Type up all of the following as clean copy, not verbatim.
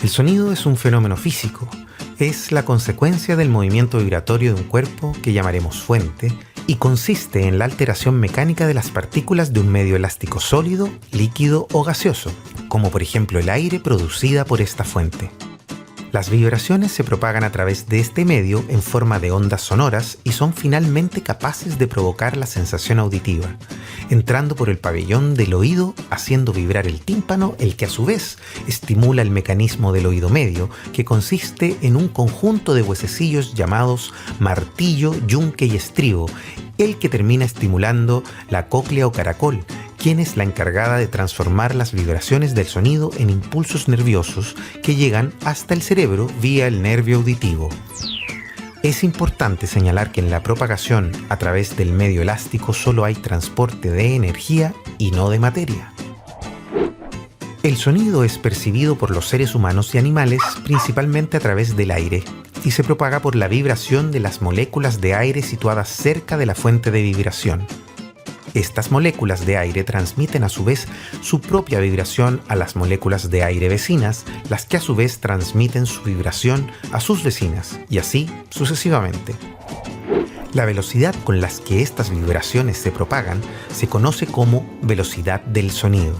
El sonido es un fenómeno físico. Es la consecuencia del movimiento vibratorio de un cuerpo que llamaremos fuente y consiste en la alteración mecánica de las partículas de un medio elástico sólido, líquido o gaseoso, como por ejemplo el aire producida por esta fuente. Las vibraciones se propagan a través de este medio en forma de ondas sonoras y son finalmente capaces de provocar la sensación auditiva, entrando por el pabellón del oído, haciendo vibrar el tímpano, el que a su vez estimula el mecanismo del oído medio, que consiste en un conjunto de huesecillos llamados martillo, yunque y estribo, el que termina estimulando la cóclea o caracol, quien es la encargada de transformar las vibraciones del sonido en impulsos nerviosos que llegan hasta el cerebro vía el nervio auditivo. Es importante señalar que en la propagación a través del medio elástico solo hay transporte de energía y no de materia. El sonido es percibido por los seres humanos y animales principalmente a través del aire y se propaga por la vibración de las moléculas de aire situadas cerca de la fuente de vibración. Estas moléculas de aire transmiten a su vez su propia vibración a las moléculas de aire vecinas, las que a su vez transmiten su vibración a sus vecinas, y así sucesivamente. La velocidad con las que estas vibraciones se propagan se conoce como velocidad del sonido,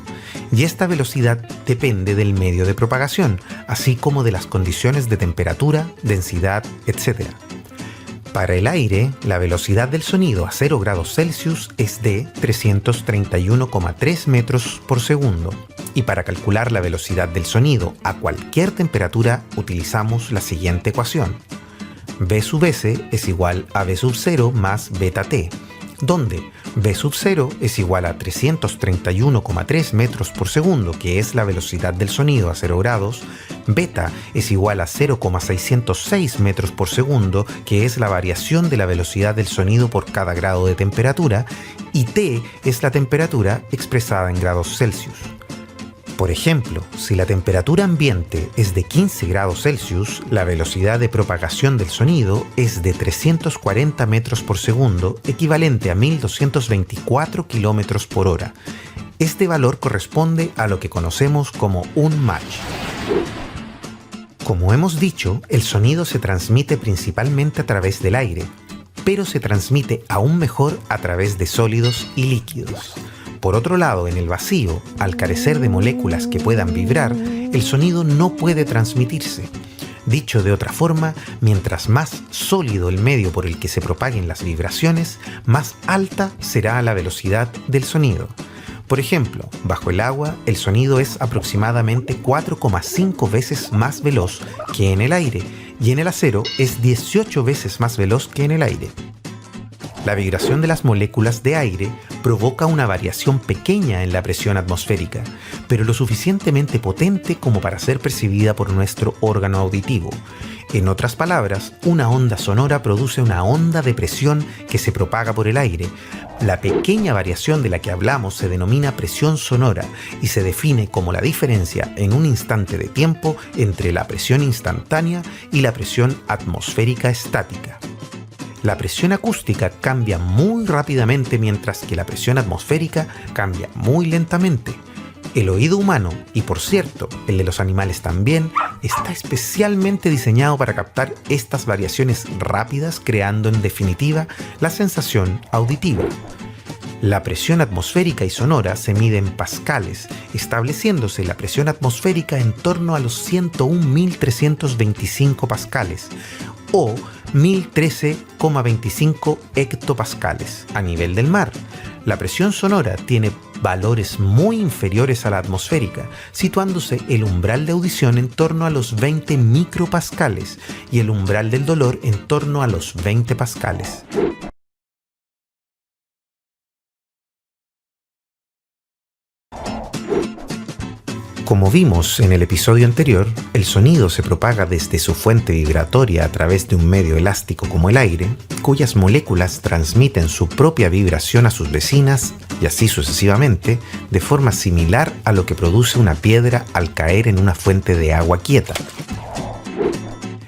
y esta velocidad depende del medio de propagación, así como de las condiciones de temperatura, densidad, etc. Para el aire, la velocidad del sonido a 0 grados Celsius es de 331,3 metros por segundo. Y para calcular la velocidad del sonido a cualquier temperatura utilizamos la siguiente ecuación. V sub S es igual a V sub 0 más beta T, donde V sub 0 es igual a 331,3 metros por segundo, que es la velocidad del sonido a 0 grados, beta es igual a 0,606 metros por segundo, que es la variación de la velocidad del sonido por cada grado de temperatura, y T es la temperatura expresada en grados Celsius. Por ejemplo, si la temperatura ambiente es de 15 grados Celsius, la velocidad de propagación del sonido es de 340 metros por segundo, equivalente a 1224 kilómetros por hora. Este valor corresponde a lo que conocemos como un Mach. Como hemos dicho, el sonido se transmite principalmente a través del aire, pero se transmite aún mejor a través de sólidos y líquidos. Por otro lado, en el vacío, al carecer de moléculas que puedan vibrar, el sonido no puede transmitirse. Dicho de otra forma, mientras más sólido el medio por el que se propaguen las vibraciones, más alta será la velocidad del sonido. Por ejemplo, bajo el agua, el sonido es aproximadamente 4,5 veces más veloz que en el aire, y en el acero es 18 veces más veloz que en el aire. La vibración de las moléculas de aire provoca una variación pequeña en la presión atmosférica, pero lo suficientemente potente como para ser percibida por nuestro órgano auditivo. En otras palabras, una onda sonora produce una onda de presión que se propaga por el aire. La pequeña variación de la que hablamos se denomina presión sonora y se define como la diferencia en un instante de tiempo entre la presión instantánea y la presión atmosférica estática. La presión acústica cambia muy rápidamente mientras que la presión atmosférica cambia muy lentamente. El oído humano, y por cierto, el de los animales también, está especialmente diseñado para captar estas variaciones rápidas, creando en definitiva la sensación auditiva. La presión atmosférica y sonora se mide en pascales, estableciéndose la presión atmosférica en torno a los 101.325 pascales, o 1013,25 hectopascales a nivel del mar. La presión sonora tiene valores muy inferiores a la atmosférica, situándose el umbral de audición en torno a los 20 micropascales y el umbral del dolor en torno a los 20 pascales. Como vimos en el episodio anterior, el sonido se propaga desde su fuente vibratoria a través de un medio elástico como el aire, cuyas moléculas transmiten su propia vibración a sus vecinas y así sucesivamente, de forma similar a lo que produce una piedra al caer en una fuente de agua quieta.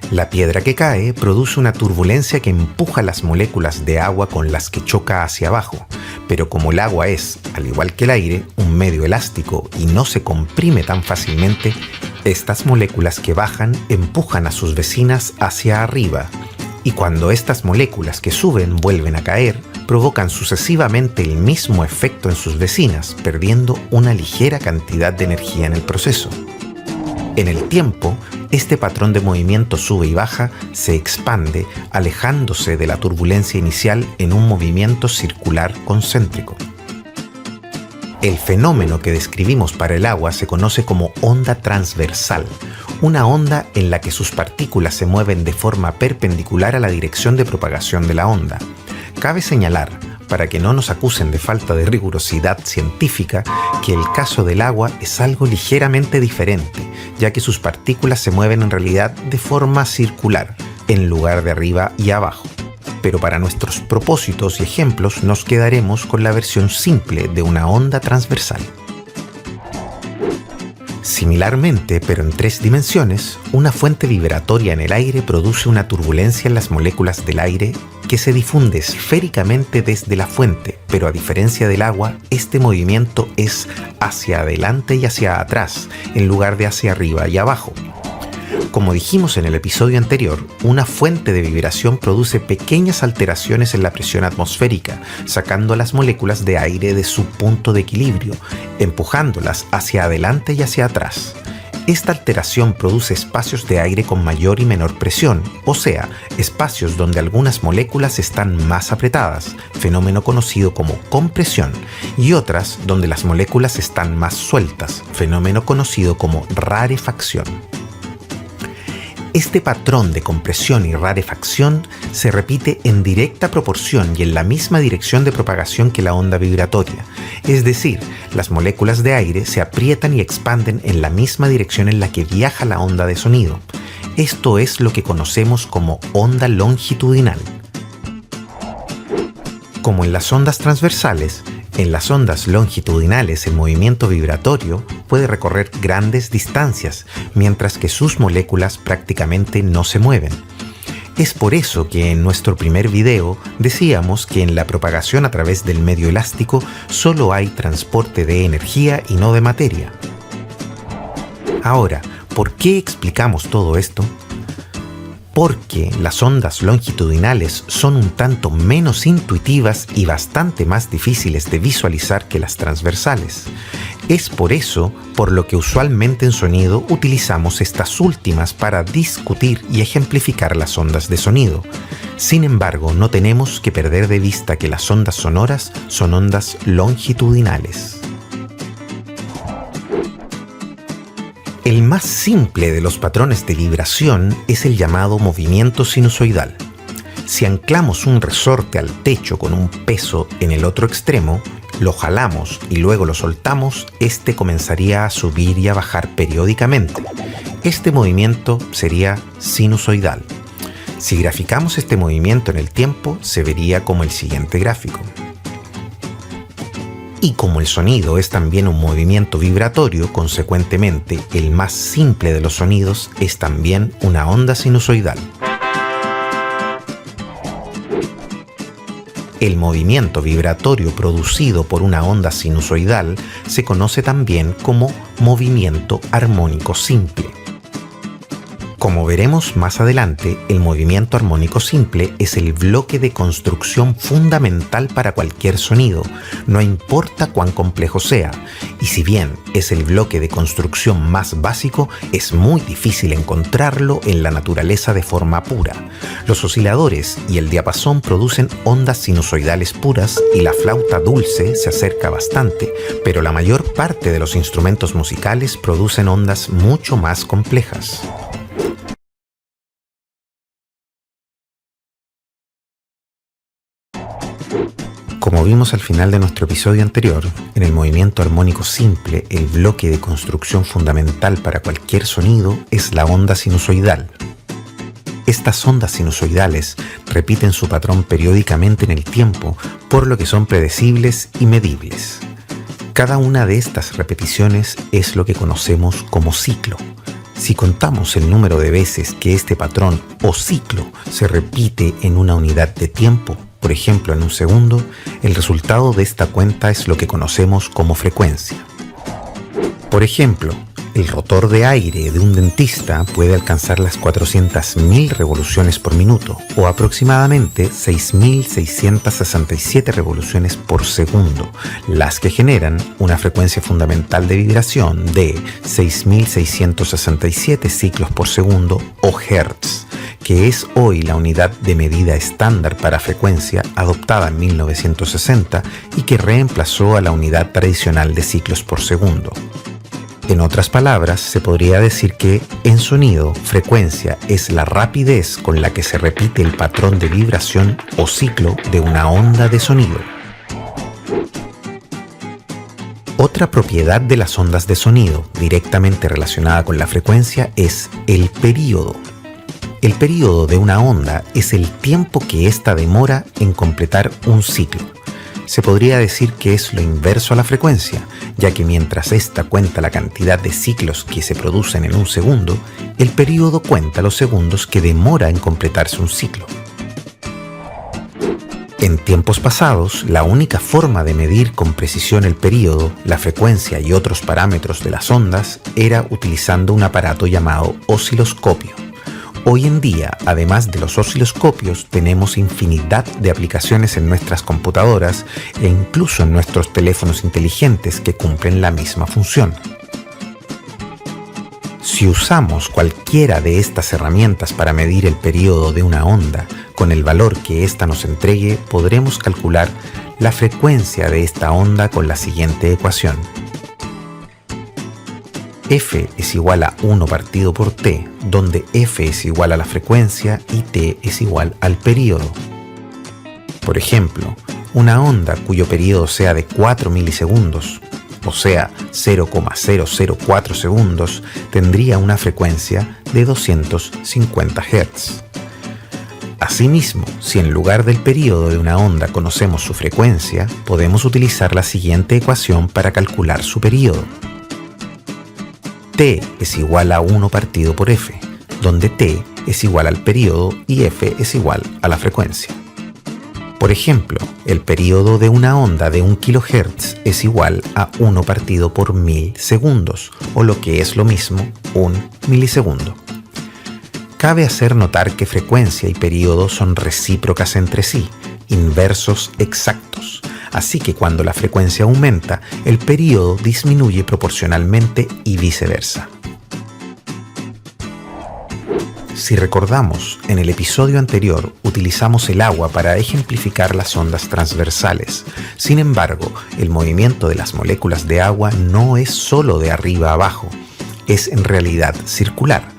La piedra que cae produce una turbulencia que empuja las moléculas de agua con las que choca hacia abajo, pero como el agua es, al igual que el aire, un medio elástico y no se comprime tan fácilmente, Estas moléculas que bajan empujan a sus vecinas hacia arriba, y cuando estas moléculas que suben vuelven a caer, provocan sucesivamente el mismo efecto en sus vecinas, perdiendo una ligera cantidad de energía en el proceso. En el tiempo, este patrón de movimiento sube y baja se expande, alejándose de la turbulencia inicial en un movimiento circular concéntrico. El fenómeno que describimos para el agua se conoce como onda transversal, una onda en la que sus partículas se mueven de forma perpendicular a la dirección de propagación de la onda. Cabe señalar, para que no nos acusen de falta de rigurosidad científica, que el caso del agua es algo ligeramente diferente, ya que sus partículas se mueven en realidad de forma circular, en lugar de arriba y abajo. Pero para nuestros propósitos y ejemplos nos quedaremos con la versión simple de una onda transversal. Similarmente, pero en 3 dimensiones, una fuente vibratoria en el aire produce una turbulencia en las moléculas del aire que se difunde esféricamente desde la fuente, pero a diferencia del agua, este movimiento es hacia adelante y hacia atrás, en lugar de hacia arriba y abajo. Como dijimos en el episodio anterior, una fuente de vibración produce pequeñas alteraciones en la presión atmosférica, sacando a las moléculas de aire de su punto de equilibrio, empujándolas hacia adelante y hacia atrás. Esta alteración produce espacios de aire con mayor y menor presión, o sea, espacios donde algunas moléculas están más apretadas, fenómeno conocido como compresión, y otras donde las moléculas están más sueltas, fenómeno conocido como rarefacción. Este patrón de compresión y rarefacción se repite en directa proporción y en la misma dirección de propagación que la onda vibratoria, es decir, las moléculas de aire se aprietan y expanden en la misma dirección en la que viaja la onda de sonido. Esto es lo que conocemos como onda longitudinal. Como en las ondas transversales, en las ondas longitudinales el movimiento vibratorio puede recorrer grandes distancias, mientras que sus moléculas prácticamente no se mueven. Es por eso que en nuestro primer video decíamos que en la propagación a través del medio elástico solo hay transporte de energía y no de materia. Ahora, ¿por qué explicamos todo esto? Porque las ondas longitudinales son un tanto menos intuitivas y bastante más difíciles de visualizar que las transversales. Es por eso por lo que usualmente en sonido utilizamos estas últimas para discutir y ejemplificar las ondas de sonido. Sin embargo, no tenemos que perder de vista que las ondas sonoras son ondas longitudinales. El más simple de los patrones de vibración es el llamado movimiento sinusoidal. Si anclamos un resorte al techo con un peso en el otro extremo, lo jalamos y luego lo soltamos, este comenzaría a subir y a bajar periódicamente. Este movimiento sería sinusoidal. Si graficamos este movimiento en el tiempo, se vería como el siguiente gráfico. Y como el sonido es también un movimiento vibratorio, consecuentemente, el más simple de los sonidos es también una onda sinusoidal. El movimiento vibratorio producido por una onda sinusoidal se conoce también como movimiento armónico simple. Como veremos más adelante, el movimiento armónico simple es el bloque de construcción fundamental para cualquier sonido, no importa cuán complejo sea, y si bien es el bloque de construcción más básico, es muy difícil encontrarlo en la naturaleza de forma pura. Los osciladores y el diapasón producen ondas sinusoidales puras y la flauta dulce se acerca bastante, pero la mayor parte de los instrumentos musicales producen ondas mucho más complejas. Como vimos al final de nuestro episodio anterior, en el movimiento armónico simple, el bloque de construcción fundamental para cualquier sonido es la onda sinusoidal. Estas ondas sinusoidales repiten su patrón periódicamente en el tiempo, por lo que son predecibles y medibles. Cada una de estas repeticiones es lo que conocemos como ciclo. Si contamos el número de veces que este patrón o ciclo se repite en una unidad de tiempo, por ejemplo en un segundo, el resultado de esta cuenta es lo que conocemos como frecuencia. Por ejemplo, El rotor de aire de un dentista puede alcanzar las 400.000 revoluciones por minuto o aproximadamente 6.667 revoluciones por segundo, las que generan una frecuencia fundamental de vibración de 6.667 ciclos por segundo o hertz, que es hoy la unidad de medida estándar para frecuencia adoptada en 1960 y que reemplazó a la unidad tradicional de ciclos por segundo. En otras palabras, se podría decir que, en sonido, frecuencia es la rapidez con la que se repite el patrón de vibración o ciclo de una onda de sonido. Otra propiedad de las ondas de sonido, directamente relacionada con la frecuencia, es el período. El período de una onda es el tiempo que ésta demora en completar un ciclo. Se podría decir que es lo inverso a la frecuencia, ya que mientras ésta cuenta la cantidad de ciclos que se producen en un segundo, el período cuenta los segundos que demora en completarse un ciclo. En tiempos pasados, la única forma de medir con precisión el período, la frecuencia y otros parámetros de las ondas era utilizando un aparato llamado osciloscopio. Hoy en día, además de los osciloscopios, tenemos infinidad de aplicaciones en nuestras computadoras e incluso en nuestros teléfonos inteligentes que cumplen la misma función. Si usamos cualquiera de estas herramientas para medir el período de una onda, con el valor que ésta nos entregue, podremos calcular la frecuencia de esta onda con la siguiente ecuación. F es igual a 1 partido por t, donde F es igual a la frecuencia y t es igual al período. Por ejemplo, una onda cuyo período sea de 4 milisegundos, o sea, 0,004 segundos, tendría una frecuencia de 250 Hz. Asimismo, si en lugar del período de una onda conocemos su frecuencia, podemos utilizar la siguiente ecuación para calcular su período. T es igual a 1 partido por F, donde T es igual al período y F es igual a la frecuencia. Por ejemplo, el período de una onda de 1 kHz es igual a 1 partido por 1000 segundos, o lo que es lo mismo, 1 milisegundo. Cabe hacer notar que frecuencia y período son recíprocas entre sí, inversos exactos. Así que cuando la frecuencia aumenta, el período disminuye proporcionalmente y viceversa. Si recordamos, en el episodio anterior utilizamos el agua para ejemplificar las ondas transversales. Sin embargo, el movimiento de las moléculas de agua no es solo de arriba a abajo, es en realidad circular.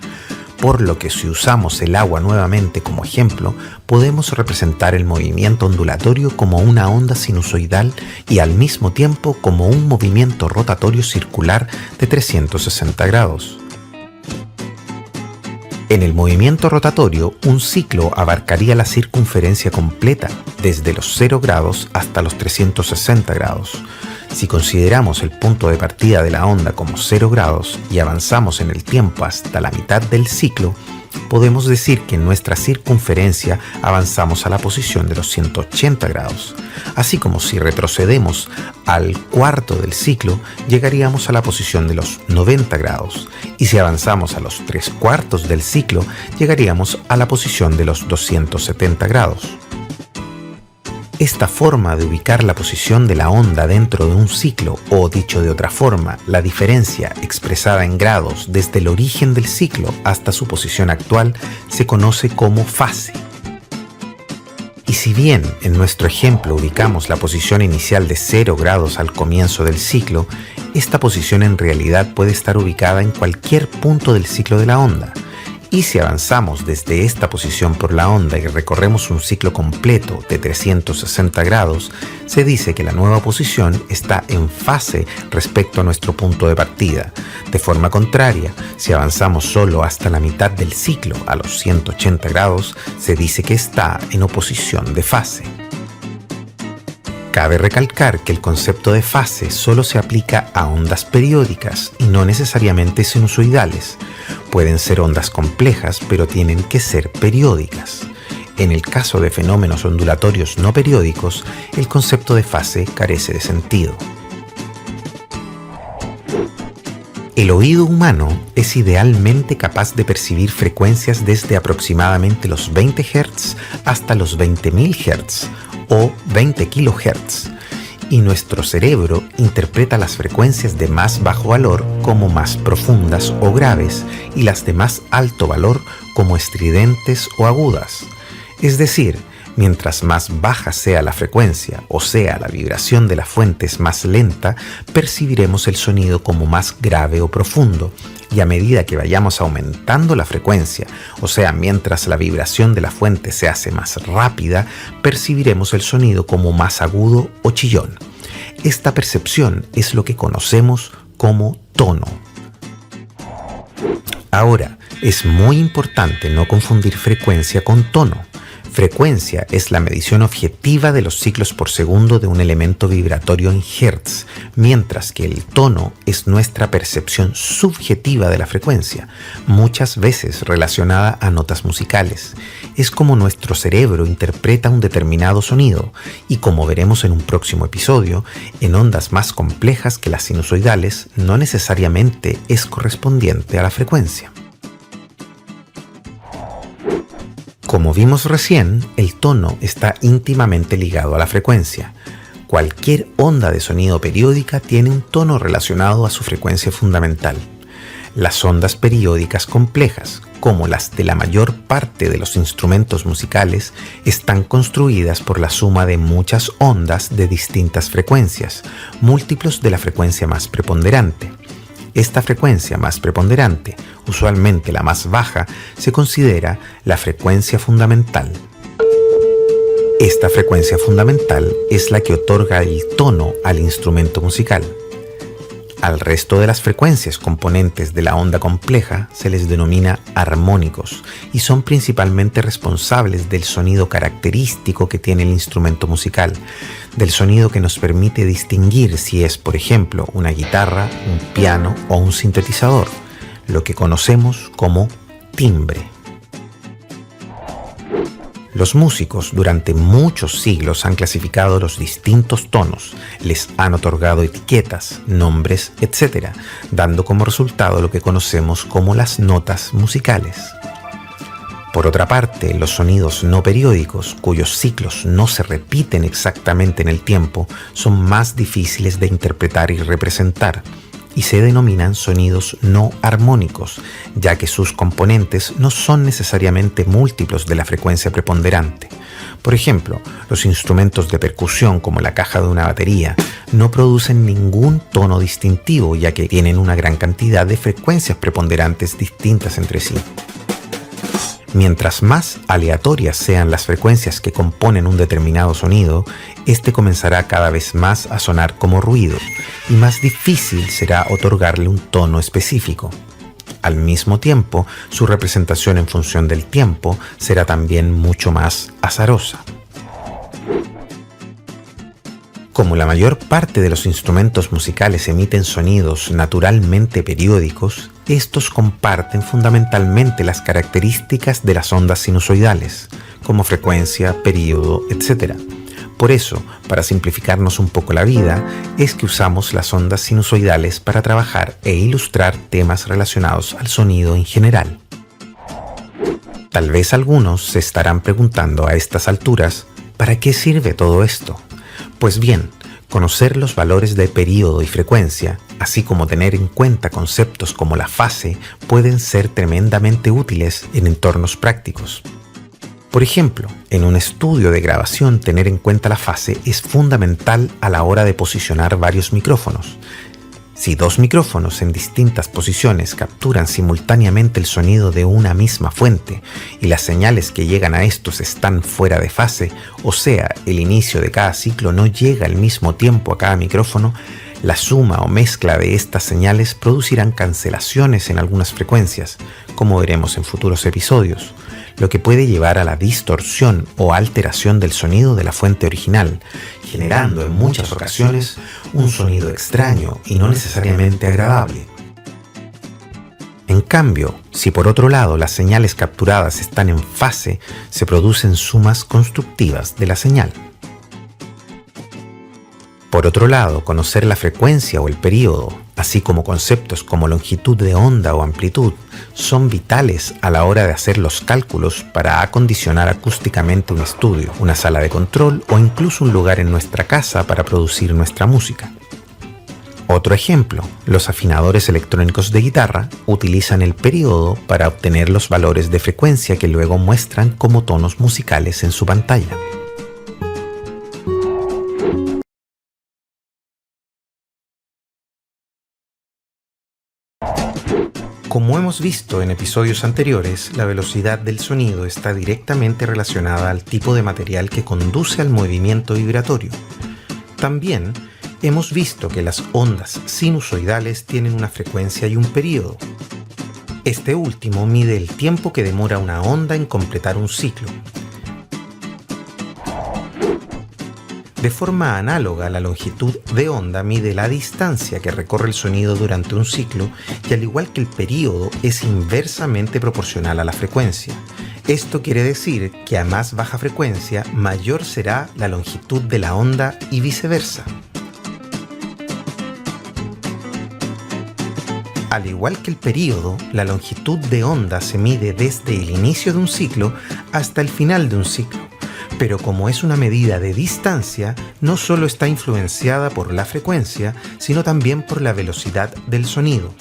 Por lo que si usamos el agua nuevamente como ejemplo, podemos representar el movimiento ondulatorio como una onda sinusoidal y al mismo tiempo como un movimiento rotatorio circular de 360 grados. En el movimiento rotatorio, un ciclo abarcaría la circunferencia completa, desde los 0 grados hasta los 360 grados. Si consideramos el punto de partida de la onda como 0 grados y avanzamos en el tiempo hasta la mitad del ciclo, podemos decir que en nuestra circunferencia avanzamos a la posición de los 180 grados. Así como si retrocedemos al cuarto del ciclo, llegaríamos a la posición de los 90 grados. Y si avanzamos a los 3/4 del ciclo, llegaríamos a la posición de los 270 grados. Esta forma de ubicar la posición de la onda dentro de un ciclo, o dicho de otra forma, la diferencia expresada en grados desde el origen del ciclo hasta su posición actual, se conoce como fase. Y si bien en nuestro ejemplo ubicamos la posición inicial de 0 grados al comienzo del ciclo, esta posición en realidad puede estar ubicada en cualquier punto del ciclo de la onda. Y si avanzamos desde esta posición por la onda y recorremos un ciclo completo de 360 grados, se dice que la nueva posición está en fase respecto a nuestro punto de partida. De forma contraria, si avanzamos solo hasta la mitad del ciclo a los 180 grados, se dice que está en oposición de fase. Cabe recalcar que el concepto de fase solo se aplica a ondas periódicas y no necesariamente sinusoidales. Pueden ser ondas complejas, pero tienen que ser periódicas. En el caso de fenómenos ondulatorios no periódicos, el concepto de fase carece de sentido. El oído humano es idealmente capaz de percibir frecuencias desde aproximadamente los 20 Hz hasta los 20.000 Hz o 20 kHz, y nuestro cerebro interpreta las frecuencias de más bajo valor como más profundas o graves y las de más alto valor como estridentes o agudas. Es decir, mientras más baja sea la frecuencia, o sea, la vibración de la fuente es más lenta, percibiremos el sonido como más grave o profundo. Y a medida que vayamos aumentando la frecuencia, o sea, mientras la vibración de la fuente se hace más rápida, percibiremos el sonido como más agudo o chillón. Esta percepción es lo que conocemos como tono. Ahora, es muy importante no confundir frecuencia con tono. Frecuencia es la medición objetiva de los ciclos por segundo de un elemento vibratorio en Hertz, mientras que el tono es nuestra percepción subjetiva de la frecuencia, muchas veces relacionada a notas musicales. Es como nuestro cerebro interpreta un determinado sonido y, como veremos en un próximo episodio, en ondas más complejas que las sinusoidales no necesariamente es correspondiente a la frecuencia. Como vimos recién, el tono está íntimamente ligado a la frecuencia. Cualquier onda de sonido periódica tiene un tono relacionado a su frecuencia fundamental. Las ondas periódicas complejas, como las de la mayor parte de los instrumentos musicales, están construidas por la suma de muchas ondas de distintas frecuencias, múltiplos de la frecuencia más preponderante. Esta frecuencia más preponderante, usualmente la más baja, se considera la frecuencia fundamental. Esta frecuencia fundamental es la que otorga el tono al instrumento musical. Al resto de las frecuencias componentes de la onda compleja se les denomina armónicos y son principalmente responsables del sonido característico que tiene el instrumento musical, del sonido que nos permite distinguir si es, por ejemplo, una guitarra, un piano o un sintetizador, lo que conocemos como timbre. Los músicos durante muchos siglos han clasificado los distintos tonos, les han otorgado etiquetas, nombres, etc., dando como resultado lo que conocemos como las notas musicales. Por otra parte, los sonidos no periódicos, cuyos ciclos no se repiten exactamente en el tiempo, son más difíciles de interpretar y representar, y se denominan sonidos no armónicos, ya que sus componentes no son necesariamente múltiplos de la frecuencia preponderante. Por ejemplo, los instrumentos de percusión como la caja de una batería no producen ningún tono distintivo, ya que tienen una gran cantidad de frecuencias preponderantes distintas entre sí. Mientras más aleatorias sean las frecuencias que componen un determinado sonido, este comenzará cada vez más a sonar como ruido y más difícil será otorgarle un tono específico. Al mismo tiempo, su representación en función del tiempo será también mucho más azarosa. Como la mayor parte de los instrumentos musicales emiten sonidos naturalmente periódicos, estos comparten fundamentalmente las características de las ondas sinusoidales, como frecuencia, período, etc. Por eso, para simplificarnos un poco la vida, es que usamos las ondas sinusoidales para trabajar e ilustrar temas relacionados al sonido en general. Tal vez algunos se estarán preguntando a estas alturas, ¿para qué sirve todo esto? Pues bien, conocer los valores de período y frecuencia, así como tener en cuenta conceptos como la fase, pueden ser tremendamente útiles en entornos prácticos. Por ejemplo, en un estudio de grabación, tener en cuenta la fase es fundamental a la hora de posicionar varios micrófonos. Si dos micrófonos en distintas posiciones capturan simultáneamente el sonido de una misma fuente y las señales que llegan a estos están fuera de fase, o sea, el inicio de cada ciclo no llega al mismo tiempo a cada micrófono, la suma o mezcla de estas señales producirán cancelaciones en algunas frecuencias, como veremos en futuros episodios, lo que puede llevar a la distorsión o alteración del sonido de la fuente original, generando en muchas ocasiones un sonido extraño y no necesariamente agradable. En cambio, si por otro lado las señales capturadas están en fase, se producen sumas constructivas de la señal. Por otro lado, conocer la frecuencia o el período, así como conceptos como longitud de onda o amplitud, son vitales a la hora de hacer los cálculos para acondicionar acústicamente un estudio, una sala de control o incluso un lugar en nuestra casa para producir nuestra música. Otro ejemplo, los afinadores electrónicos de guitarra utilizan el período para obtener los valores de frecuencia que luego muestran como tonos musicales en su pantalla. Como hemos visto en episodios anteriores, la velocidad del sonido está directamente relacionada al tipo de material que conduce al movimiento vibratorio. También hemos visto que las ondas sinusoidales tienen una frecuencia y un período. Este último mide el tiempo que demora una onda en completar un ciclo. De forma análoga, la longitud de onda mide la distancia que recorre el sonido durante un ciclo y al igual que el período es inversamente proporcional a la frecuencia. Esto quiere decir que a más baja frecuencia, mayor será la longitud de la onda y viceversa. Al igual que el período, la longitud de onda se mide desde el inicio de un ciclo hasta el final de un ciclo. Pero como es una medida de distancia, no solo está influenciada por la frecuencia, sino también por la velocidad del sonido.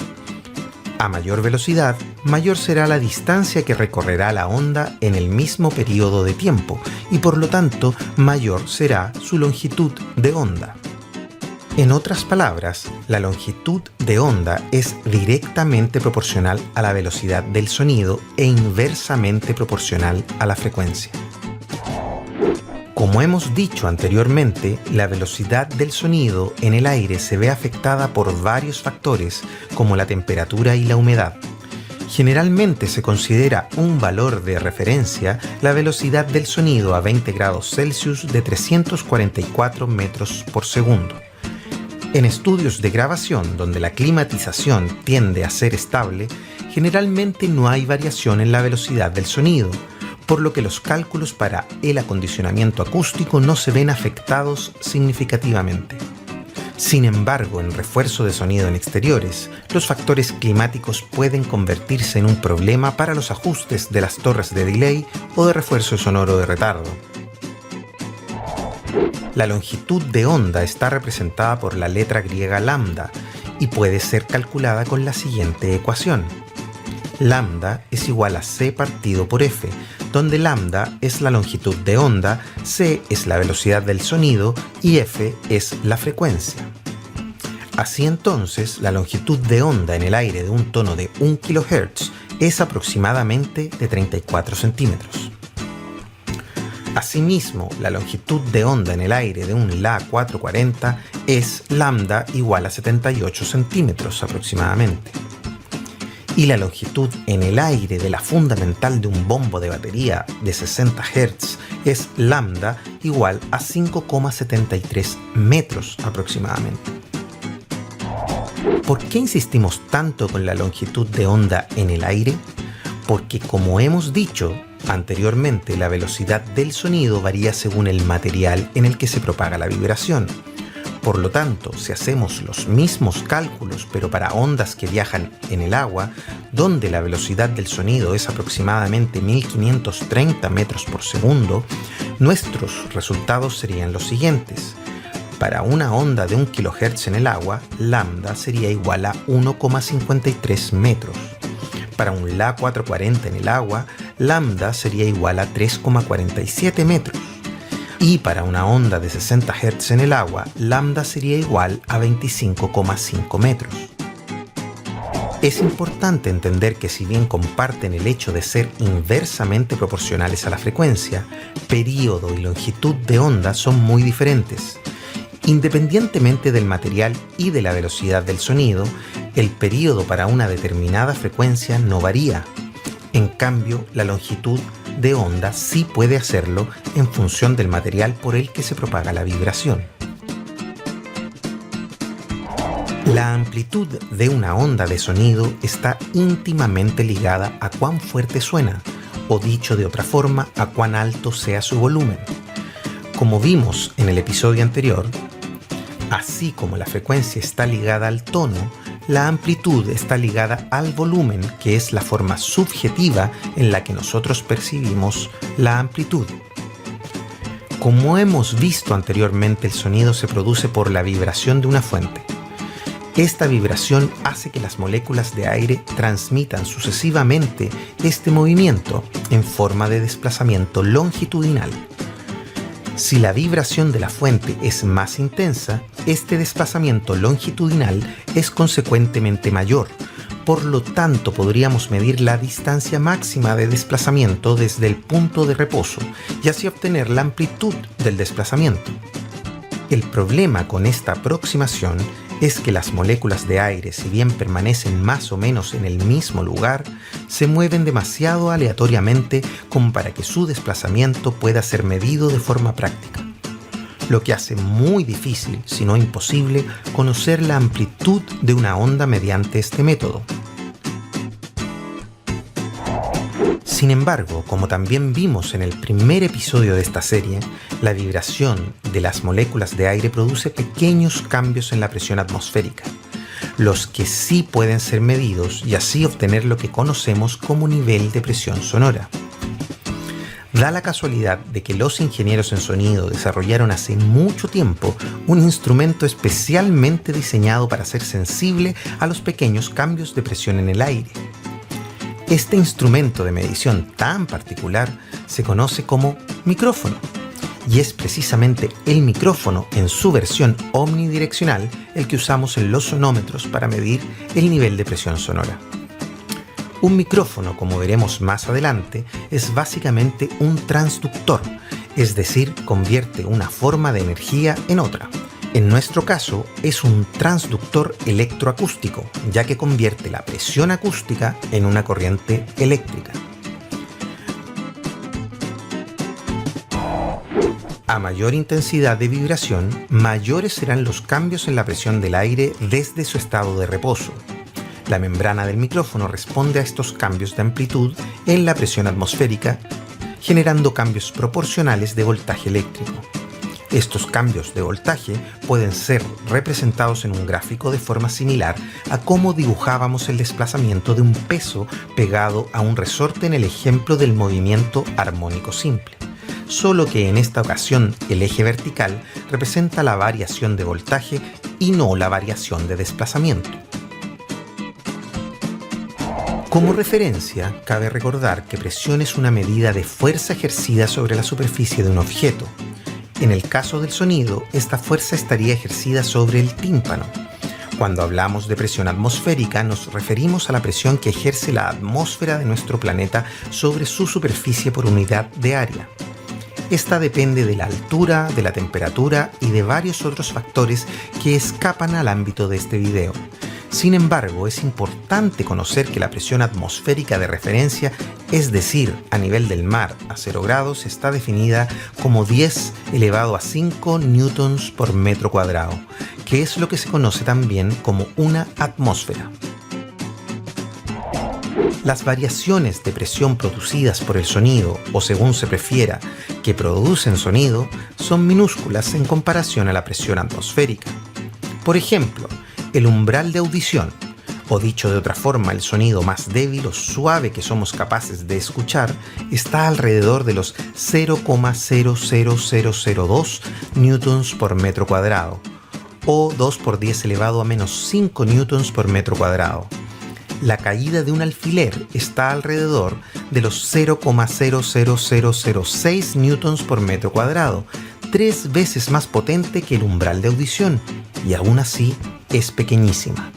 A mayor velocidad, mayor será la distancia que recorrerá la onda en el mismo periodo de tiempo y por lo tanto mayor será su longitud de onda. En otras palabras, la longitud de onda es directamente proporcional a la velocidad del sonido e inversamente proporcional a la frecuencia. Como hemos dicho anteriormente, la velocidad del sonido en el aire se ve afectada por varios factores como la temperatura y la humedad. Generalmente se considera un valor de referencia la velocidad del sonido a 20 grados Celsius de 344 metros por segundo. En estudios de grabación donde la climatización tiende a ser estable, generalmente no hay variación en la velocidad del sonido, por lo que los cálculos para el acondicionamiento acústico no se ven afectados significativamente. Sin embargo, en refuerzo de sonido en exteriores, los factores climáticos pueden convertirse en un problema para los ajustes de las torres de delay o de refuerzo sonoro de retardo. La longitud de onda está representada por la letra griega lambda y puede ser calculada con la siguiente ecuación. Lambda es igual a c partido por f, donde lambda es la longitud de onda, c es la velocidad del sonido y f es la frecuencia. Así entonces, la longitud de onda en el aire de un tono de 1 kHz es aproximadamente de 34 centímetros. Asimismo, la longitud de onda en el aire de un La 440 es lambda igual a 78 centímetros aproximadamente. Y la longitud en el aire de la fundamental de un bombo de batería de 60 Hz es lambda igual a 5,73 metros aproximadamente. ¿Por qué insistimos tanto con la longitud de onda en el aire? Porque, como hemos dicho anteriormente, la velocidad del sonido varía según el material en el que se propaga la vibración. Por lo tanto, si hacemos los mismos cálculos pero para ondas que viajan en el agua, donde la velocidad del sonido es aproximadamente 1530 metros por segundo, nuestros resultados serían los siguientes. Para una onda de 1 kHz en el agua, lambda sería igual a 1,53 metros. Para un La 440 en el agua, lambda sería igual a 3,47 metros. Y para una onda de 60 Hz en el agua, lambda sería igual a 25,5 metros. Es importante entender que si bien comparten el hecho de ser inversamente proporcionales a la frecuencia, período y longitud de onda son muy diferentes. Independientemente del material y de la velocidad del sonido, el período para una determinada frecuencia no varía. En cambio, la longitud de onda sí puede hacerlo en función del material por el que se propaga la vibración. La amplitud de una onda de sonido está íntimamente ligada a cuán fuerte suena, o dicho de otra forma, a cuán alto sea su volumen. Como vimos en el episodio anterior, Así como la frecuencia está ligada al tono, la amplitud está ligada al volumen, que es la forma subjetiva en la que nosotros percibimos la amplitud. Como hemos visto anteriormente, el sonido se produce por la vibración de una fuente. Esta vibración hace que las moléculas de aire transmitan sucesivamente este movimiento en forma de desplazamiento longitudinal. Si la vibración de la fuente es más intensa, este desplazamiento longitudinal es consecuentemente mayor. Por lo tanto, podríamos medir la distancia máxima de desplazamiento desde el punto de reposo y así obtener la amplitud del desplazamiento. El problema con esta aproximación es que las moléculas de aire, si bien permanecen más o menos en el mismo lugar, se mueven demasiado aleatoriamente como para que su desplazamiento pueda ser medido de forma práctica, lo que hace muy difícil, si no imposible, conocer la amplitud de una onda mediante este método. Sin embargo, como también vimos en el primer episodio de esta serie, la vibración de las moléculas de aire produce pequeños cambios en la presión atmosférica, los que sí pueden ser medidos y así obtener lo que conocemos como nivel de presión sonora. Da la casualidad de que los ingenieros en sonido desarrollaron hace mucho tiempo un instrumento especialmente diseñado para ser sensible a los pequeños cambios de presión en el aire. Este instrumento de medición tan particular se conoce como micrófono, y es precisamente el micrófono en su versión omnidireccional el que usamos en los sonómetros para medir el nivel de presión sonora. Un micrófono, como veremos más adelante, es básicamente un transductor, es decir, convierte una forma de energía en otra. En nuestro caso, es un transductor electroacústico, ya que convierte la presión acústica en una corriente eléctrica. A mayor intensidad de vibración, mayores serán los cambios en la presión del aire desde su estado de reposo. La membrana del micrófono responde a estos cambios de amplitud en la presión atmosférica, generando cambios proporcionales de voltaje eléctrico. Estos cambios de voltaje pueden ser representados en un gráfico de forma similar a cómo dibujábamos el desplazamiento de un peso pegado a un resorte en el ejemplo del movimiento armónico simple, solo que en esta ocasión el eje vertical representa la variación de voltaje y no la variación de desplazamiento. Como referencia, cabe recordar que presión es una medida de fuerza ejercida sobre la superficie de un objeto. En el caso del sonido, esta fuerza estaría ejercida sobre el tímpano. Cuando hablamos de presión atmosférica, nos referimos a la presión que ejerce la atmósfera de nuestro planeta sobre su superficie por unidad de área. Esta depende de la altura, de la temperatura y de varios otros factores que escapan al ámbito de este video. Sin embargo, es importante conocer que la presión atmosférica de referencia, es decir, a nivel del mar a 0 grados, está definida como 10 elevado a 5 newtons por metro cuadrado, que es lo que se conoce también como una atmósfera. Las variaciones de presión producidas por el sonido, o según se prefiera, que producen sonido, son minúsculas en comparación a la presión atmosférica. Por ejemplo, el umbral de audición, o dicho de otra forma, el sonido más débil o suave que somos capaces de escuchar, está alrededor de los 0,00002 newtons por metro cuadrado, o 2 por 10 elevado a menos 5 newtons por metro cuadrado. La caída de un alfiler está alrededor de los 0,00006 newtons por metro cuadrado, 3 veces más potente que el umbral de audición, y aún así es pequeñísima.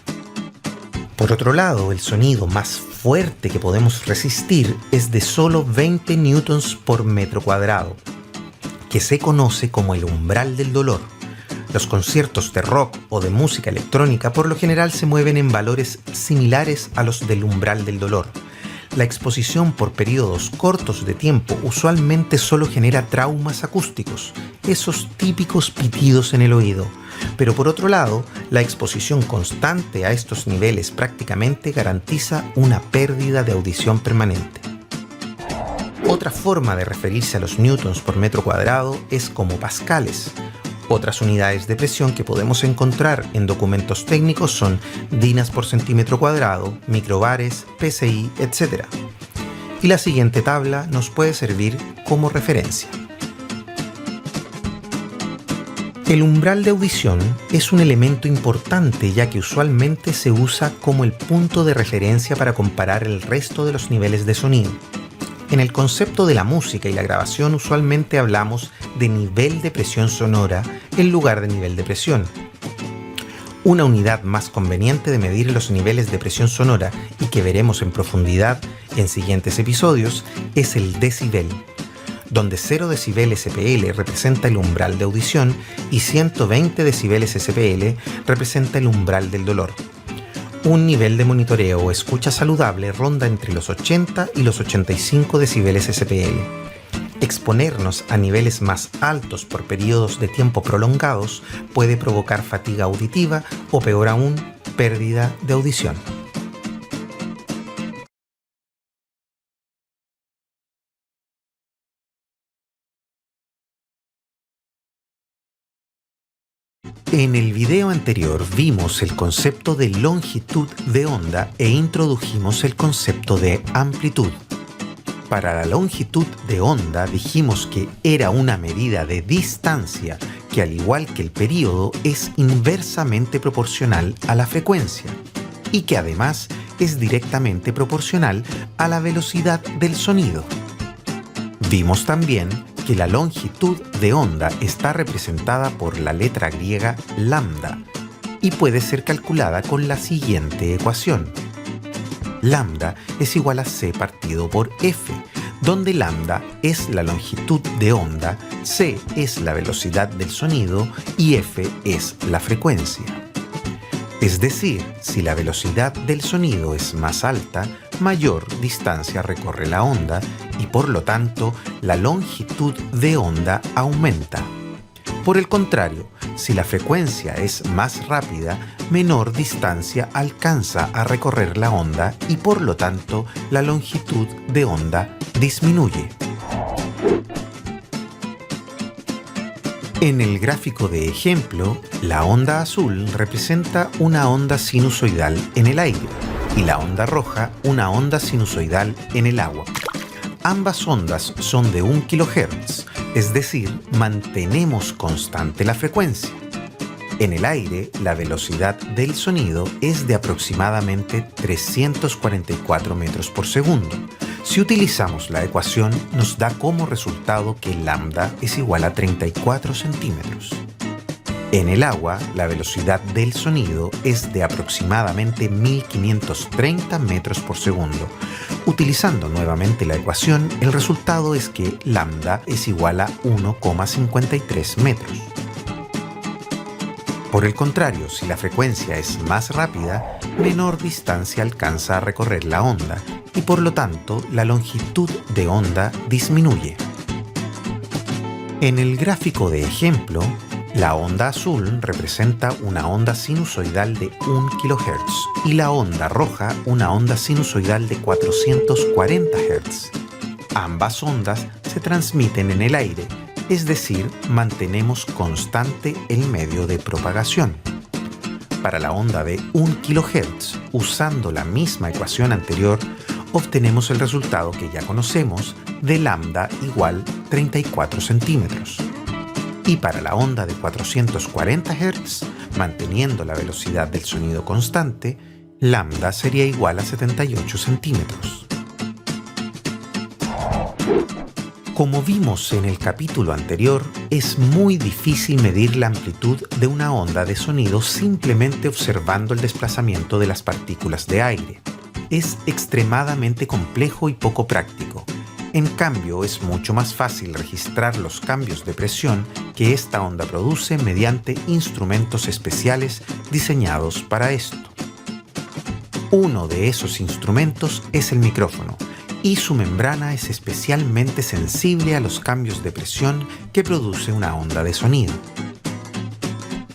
Por otro lado, el sonido más fuerte que podemos resistir es de solo 20 newtons por metro cuadrado, que se conoce como el umbral del dolor. Los conciertos de rock o de música electrónica por lo general se mueven en valores similares a los del umbral del dolor. La exposición por periodos cortos de tiempo usualmente solo genera traumas acústicos, esos típicos pitidos en el oído. Pero por otro lado, la exposición constante a estos niveles prácticamente garantiza una pérdida de audición permanente. Otra forma de referirse a los newtons por metro cuadrado es como pascales, Otras unidades de presión que podemos encontrar en documentos técnicos son dinas por centímetro cuadrado, microbares, PSI, etc. Y la siguiente tabla nos puede servir como referencia. El umbral de audición es un elemento importante ya que usualmente se usa como el punto de referencia para comparar el resto de los niveles de sonido. En el concepto de la música y la grabación usualmente hablamos de nivel de presión sonora en lugar de nivel de presión. Una unidad más conveniente de medir los niveles de presión sonora y que veremos en profundidad en siguientes episodios es el decibel, donde 0 decibeles SPL representa el umbral de audición y 120 decibeles SPL representa el umbral del dolor. Un nivel de monitoreo o escucha saludable ronda entre los 80 y los 85 decibeles SPL. Exponernos a niveles más altos por periodos de tiempo prolongados puede provocar fatiga auditiva o, peor aún, pérdida de audición. En el video anterior vimos el concepto de longitud de onda e introdujimos el concepto de amplitud. Para la longitud de onda dijimos que era una medida de distancia que, al igual que el período, es inversamente proporcional a la frecuencia y que además es directamente proporcional a la velocidad del sonido. Vimos también que la longitud de onda está representada por la letra griega lambda y puede ser calculada con la siguiente ecuación. Lambda es igual a c partido por f, donde lambda es la longitud de onda, c es la velocidad del sonido y f es la frecuencia. Es decir, si la velocidad del sonido es más alta, mayor distancia recorre la onda y por lo tanto la longitud de onda aumenta. Por el contrario, si la frecuencia es más rápida, menor distancia alcanza a recorrer la onda y por lo tanto la longitud de onda disminuye. En el gráfico de ejemplo, la onda azul representa una onda sinusoidal en el aire y la onda roja una onda sinusoidal en el agua. Ambas ondas son de 1 kHz, es decir, mantenemos constante la frecuencia. En el aire, la velocidad del sonido es de aproximadamente 344 metros por segundo. Si utilizamos la ecuación, nos da como resultado que lambda es igual a 34 centímetros. En el agua, la velocidad del sonido es de aproximadamente 1530 metros por segundo. Utilizando nuevamente la ecuación, el resultado es que lambda es igual a 1,53 metros. Por el contrario, si la frecuencia es más rápida, menor distancia alcanza a recorrer la onda y por lo tanto la longitud de onda disminuye. En el gráfico de ejemplo, la onda azul representa una onda sinusoidal de 1 kHz y la onda roja una onda sinusoidal de 440 Hz. Ambas ondas se transmiten en el aire, es decir, mantenemos constante el medio de propagación. Para la onda de 1 kHz, usando la misma ecuación anterior, obtenemos el resultado que ya conocemos de lambda igual 34 centímetros. Y para la onda de 440 Hz, manteniendo la velocidad del sonido constante, lambda sería igual a 78 centímetros. Como vimos en el capítulo anterior, es muy difícil medir la amplitud de una onda de sonido simplemente observando el desplazamiento de las partículas de aire. Es extremadamente complejo y poco práctico. En cambio, es mucho más fácil registrar los cambios de presión que esta onda produce mediante instrumentos especiales diseñados para esto. Uno de esos instrumentos es el micrófono, y su membrana es especialmente sensible a los cambios de presión que produce una onda de sonido.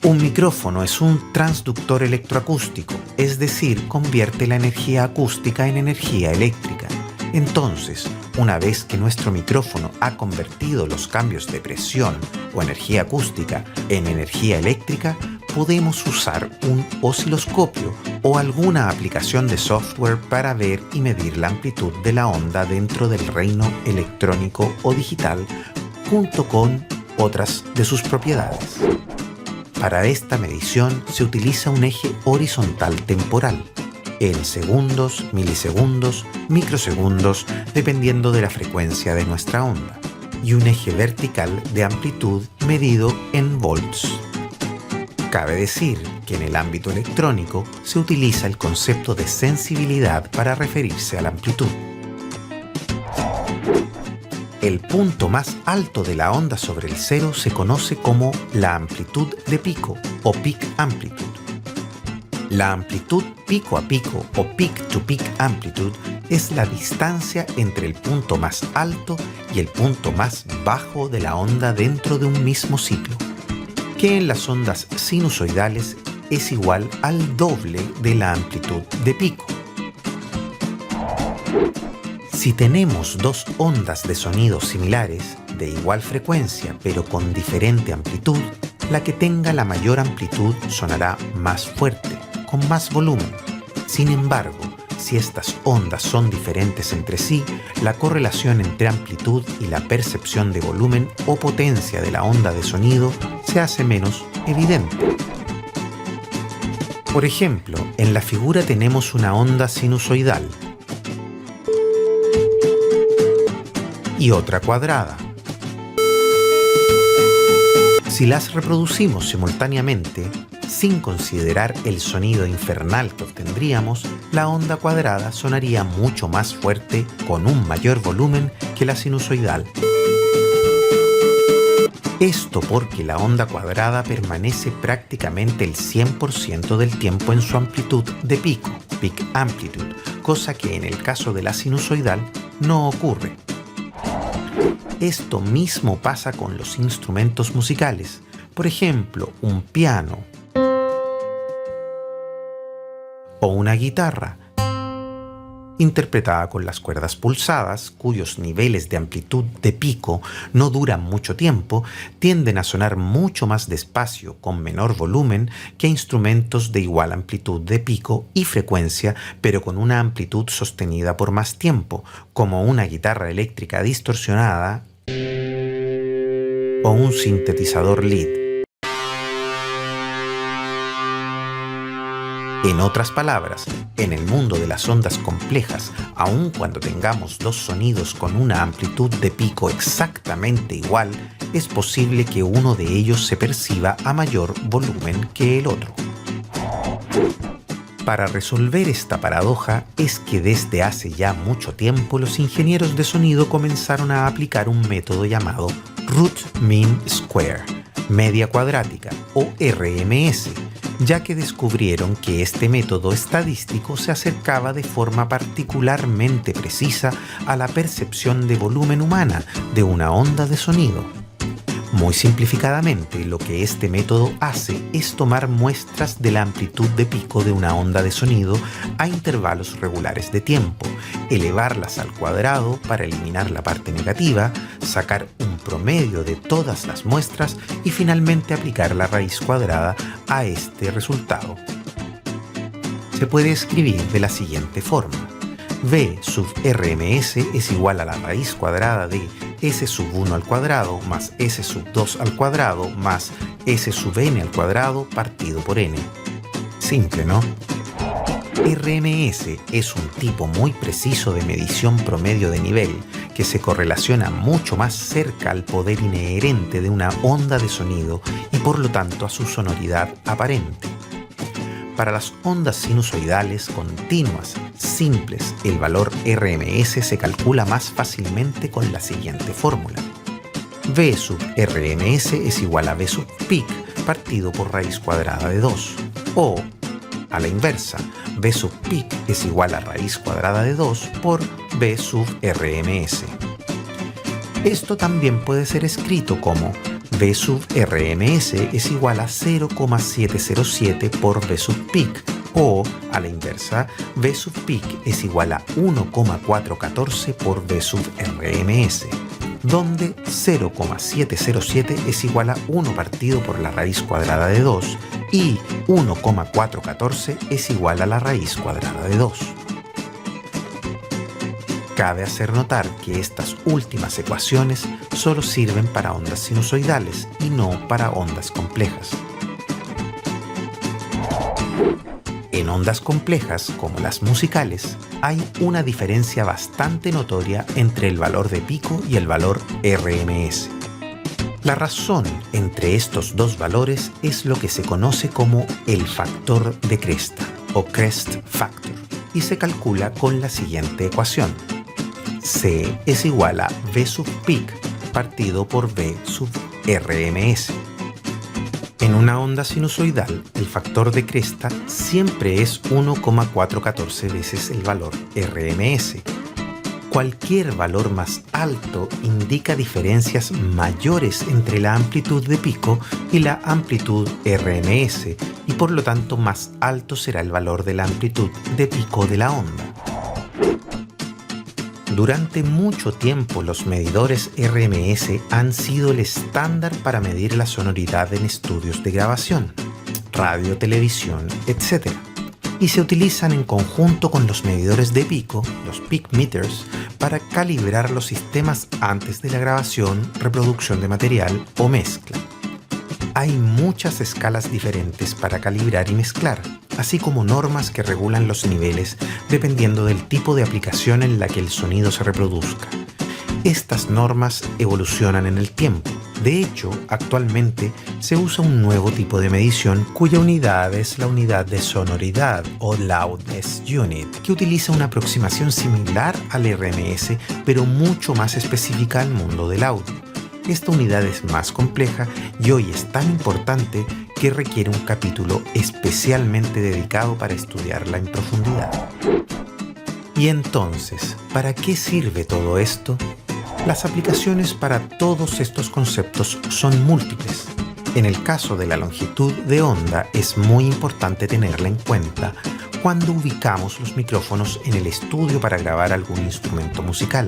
Un micrófono es un transductor electroacústico, es decir, convierte la energía acústica en energía eléctrica. Entonces, Una vez que nuestro micrófono ha convertido los cambios de presión o energía acústica en energía eléctrica, podemos usar un osciloscopio o alguna aplicación de software para ver y medir la amplitud de la onda dentro del reino electrónico o digital, junto con otras de sus propiedades. Para esta medición se utiliza un eje horizontal temporal, en segundos, milisegundos, microsegundos, dependiendo de la frecuencia de nuestra onda, y un eje vertical de amplitud medido en volts. Cabe decir que en el ámbito electrónico se utiliza el concepto de sensibilidad para referirse a la amplitud. El punto más alto de la onda sobre el cero se conoce como la amplitud de pico o peak amplitude. La amplitud pico a pico o peak to peak amplitude es la distancia entre el punto más alto y el punto más bajo de la onda dentro de un mismo ciclo, que en las ondas sinusoidales es igual al doble de la amplitud de pico. Si tenemos dos ondas de sonido similares, de igual frecuencia pero con diferente amplitud, la que tenga la mayor amplitud sonará más fuerte, con más volumen. Sin embargo, si estas ondas son diferentes entre sí, la correlación entre amplitud y la percepción de volumen o potencia de la onda de sonido se hace menos evidente. Por ejemplo, en la figura tenemos una onda sinusoidal y otra cuadrada. Si las reproducimos simultáneamente, sin considerar el sonido infernal que obtendríamos, la onda cuadrada sonaría mucho más fuerte con un mayor volumen que la sinusoidal. Esto porque la onda cuadrada permanece prácticamente el 100% del tiempo en su amplitud de pico, peak amplitude, cosa que en el caso de la sinusoidal no ocurre. Esto mismo pasa con los instrumentos musicales, por ejemplo, un piano o una guitarra, interpretada con las cuerdas pulsadas, cuyos niveles de amplitud de pico no duran mucho tiempo, tienden a sonar mucho más despacio, con menor volumen, que instrumentos de igual amplitud de pico y frecuencia, pero con una amplitud sostenida por más tiempo, como una guitarra eléctrica distorsionada o un sintetizador lead. En otras palabras, en el mundo de las ondas complejas, aun cuando tengamos dos sonidos con una amplitud de pico exactamente igual, es posible que uno de ellos se perciba a mayor volumen que el otro. Para resolver esta paradoja es que desde hace ya mucho tiempo los ingenieros de sonido comenzaron a aplicar un método llamado Root Mean Square, media cuadrática o RMS, ya que descubrieron que este método estadístico se acercaba de forma particularmente precisa a la percepción de volumen humana de una onda de sonido. Muy simplificadamente, lo que este método hace es tomar muestras de la amplitud de pico de una onda de sonido a intervalos regulares de tiempo, elevarlas al cuadrado para eliminar la parte negativa, sacar un promedio de todas las muestras y finalmente aplicar la raíz cuadrada a este resultado. Se puede escribir de la siguiente forma: V sub RMS es igual a la raíz cuadrada de S sub 1 al cuadrado más S sub 2 al cuadrado más S sub n al cuadrado partido por n. Simple, ¿no? RMS es un tipo muy preciso de medición promedio de nivel que se correlaciona mucho más cerca al poder inherente de una onda de sonido y por lo tanto a su sonoridad aparente. Para las ondas sinusoidales continuas, simples, el valor RMS se calcula más fácilmente con la siguiente fórmula. V sub RMS es igual a V sub peak partido por raíz cuadrada de 2. O, a la inversa, V sub peak es igual a raíz cuadrada de 2 por V sub RMS. Esto también puede ser escrito como V sub RMS es igual a 0,707 por V sub peak O, a la inversa, V sub peak es igual a 1,414 por V sub RMS, donde 0,707 es igual a 1 partido por la raíz cuadrada de 2 y 1,414 es igual a la raíz cuadrada de 2. Cabe hacer notar que estas últimas ecuaciones solo sirven para ondas sinusoidales y no para ondas complejas. En ondas complejas, como las musicales, hay una diferencia bastante notoria entre el valor de pico y el valor RMS. La razón entre estos dos valores es lo que se conoce como el factor de cresta, o crest factor, y se calcula con la siguiente ecuación. C es igual a V sub peak partido por V sub RMS. En una onda sinusoidal, el factor de cresta siempre es 1,414 veces el valor RMS. Cualquier valor más alto indica diferencias mayores entre la amplitud de pico y la amplitud RMS, y por lo tanto más alto será el valor de la amplitud de pico de la onda. Durante mucho tiempo los medidores RMS han sido el estándar para medir la sonoridad en estudios de grabación, radio, televisión, etc. Y se utilizan en conjunto con los medidores de pico, los peak meters, para calibrar los sistemas antes de la grabación, reproducción de material o mezcla. Hay muchas escalas diferentes para calibrar y mezclar, así como normas que regulan los niveles dependiendo del tipo de aplicación en la que el sonido se reproduzca. Estas normas evolucionan en el tiempo. De hecho, actualmente se usa un nuevo tipo de medición cuya unidad es la unidad de sonoridad o Loudness Unit, que utiliza una aproximación similar al RMS, pero mucho más específica al mundo del audio. Esta unidad es más compleja y hoy es tan importante que requiere un capítulo especialmente dedicado para estudiarla en profundidad. Y entonces, ¿para qué sirve todo esto? Las aplicaciones para todos estos conceptos son múltiples. En el caso de la longitud de onda es muy importante tenerla en cuenta cuando ubicamos los micrófonos en el estudio para grabar algún instrumento musical.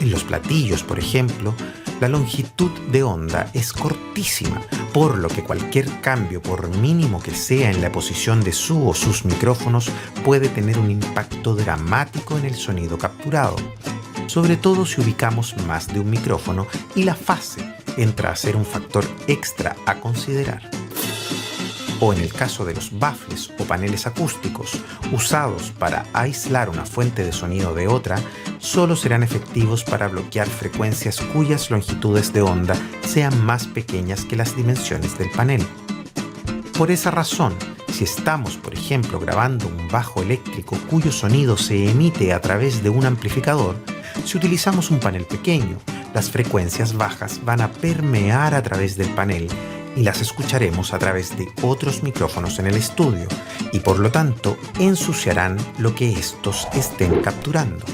En los platillos, por ejemplo, la longitud de onda es cortísima, por lo que cualquier cambio, por mínimo que sea en la posición de su o sus micrófonos, puede tener un impacto dramático en el sonido capturado, sobre todo si ubicamos más de un micrófono y la fase entra a ser un factor extra a considerar. O en el caso de los baffles o paneles acústicos usados para aislar una fuente de sonido de otra, solo serán efectivos para bloquear frecuencias cuyas longitudes de onda sean más pequeñas que las dimensiones del panel. Por esa razón, si estamos, por ejemplo, grabando un bajo eléctrico cuyo sonido se emite a través de un amplificador, si utilizamos un panel pequeño, las frecuencias bajas van a permear a través del panel y las escucharemos a través de otros micrófonos en el estudio y por lo tanto ensuciarán lo que estos estén capturando.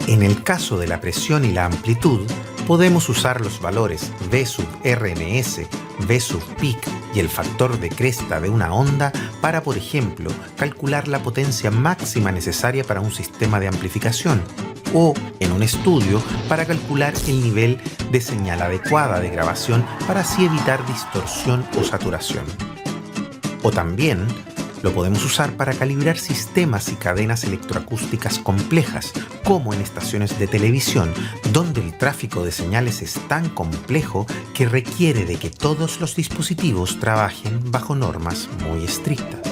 En el caso de la presión y la amplitud, podemos usar los valores V sub RMS, V sub peak y el factor de cresta de una onda para, por ejemplo, calcular la potencia máxima necesaria para un sistema de amplificación, o en un estudio para calcular el nivel de señal adecuada de grabación para así evitar distorsión o saturación. O también lo podemos usar para calibrar sistemas y cadenas electroacústicas complejas, como en estaciones de televisión, donde el tráfico de señales es tan complejo que requiere de que todos los dispositivos trabajen bajo normas muy estrictas.